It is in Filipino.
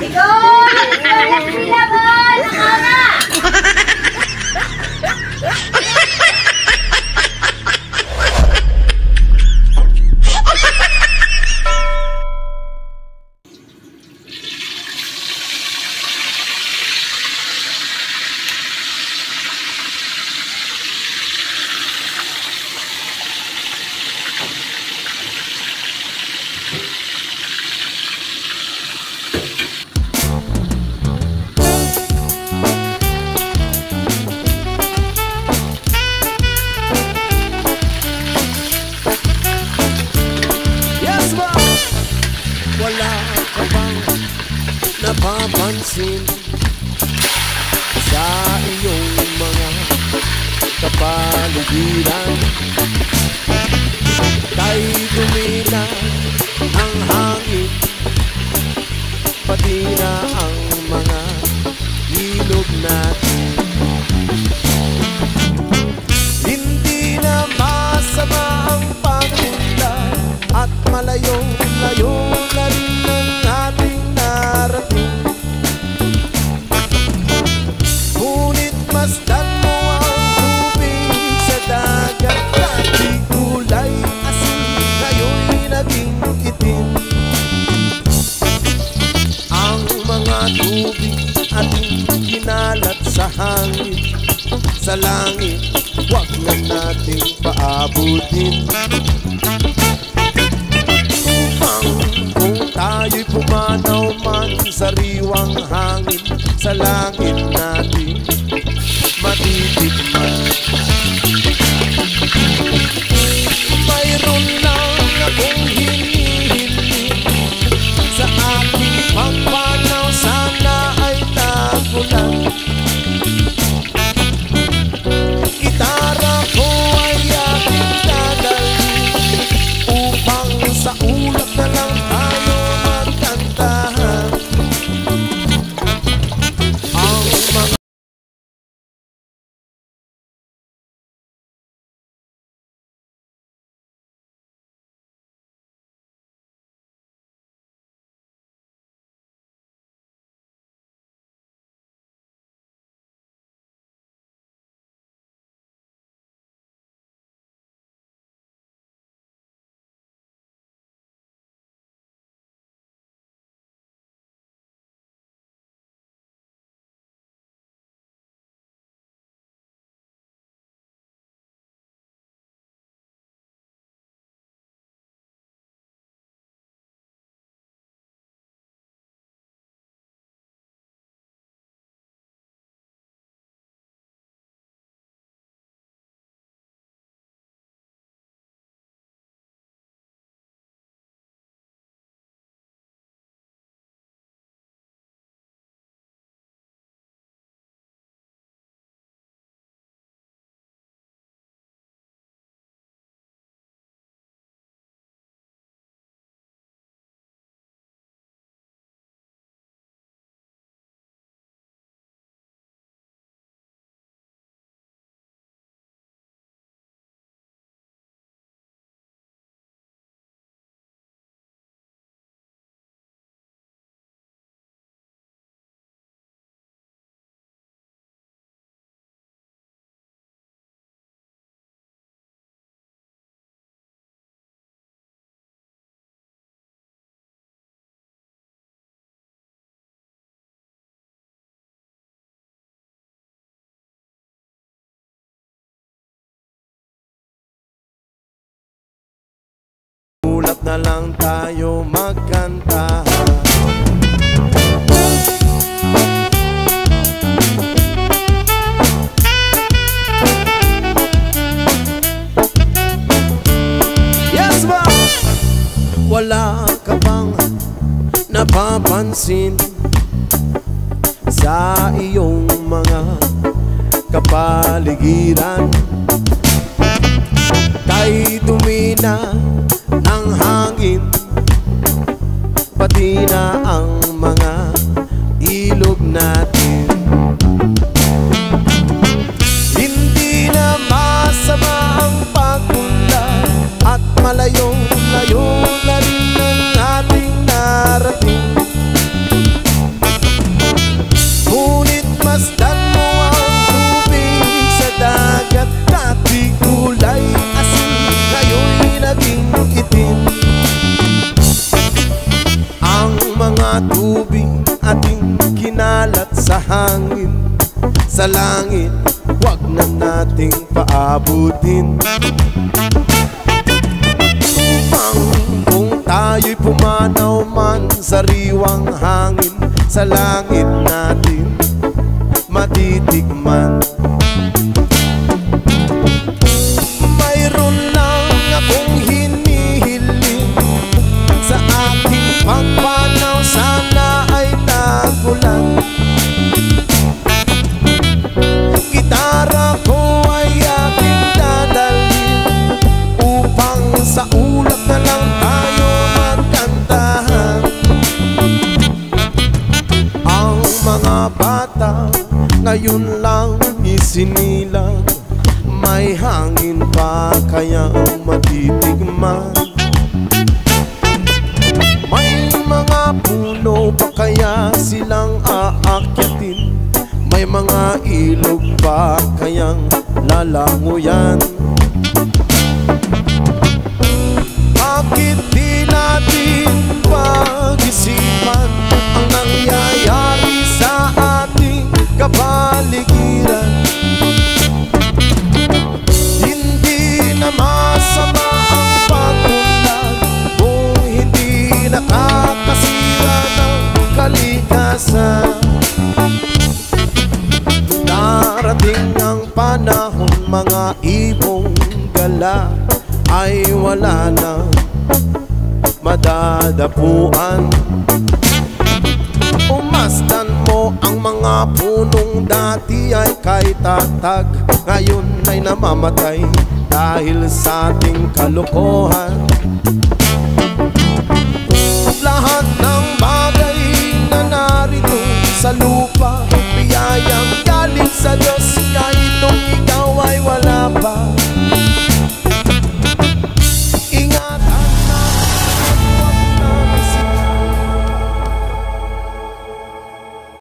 Ikaw! Nagpilaban! Nakana! Wala ka bang napapansin sa iyong mga kapaligiran? Kay dumina ang hangin, pati na ang mga ilog natin. Hindi na masama ang pagpunta at malayong-layo na rin ang ating narating. Ngunit masdan mo ang tubig sa dagat, dati kulay asin, ngayon'y naging itim. Ang mga tubig ating kinalat sa hangin, sa langit, huwag na nating paabutin. Kung tayo'y pumanaw man sa riwang hangin, sa langit natin matitikman. Mayroon lang akong hinihiling sa aking pagpanaw, sana ay nagulan. Gitara ko ay aking dadalhin upang sa ulap na lang tayo magkantahan. Ang mga ulap na lang tayo magkantahan. Yes, ba? Wala ka bang napapansin sa iyong mga kapaligiran? Kay dumina ang hangin, pati na ang mga ilog natin. Hindi na masama ang pagpunta at malayong-layo na rin ang ating mga tubig ating kinalat sa hangin, sa langit wag na nating paabutin. Kung tayo'y pumanaw man sa riwang hangin, sa langit natin matitikman. Mayroon lang akong hinihiling sa aking pagpanaw, sana ay nagulan. Gitara ko ay aking dadalhin upang sa ulap na lang tayo magkantahan. Ang mga bata ngayon lang isinilang, may hangin pa kayang matitikman. May mga puno pa kaya silang aakyatin, may mga ilog pa kayang lalanguyan. Bakit di natin pag-isipan ang nangyayari sa ating kapaligiran? Hindi na masama ang pagpunlan kung hindi nakakasira ng kalikasan. Darating ang panahon, mga ibong gala ay wala na madadapuan. Umasdan mo ang mga punong dati ay kay tatag, ngayon ay namamatay dahil sa ating kalokohan.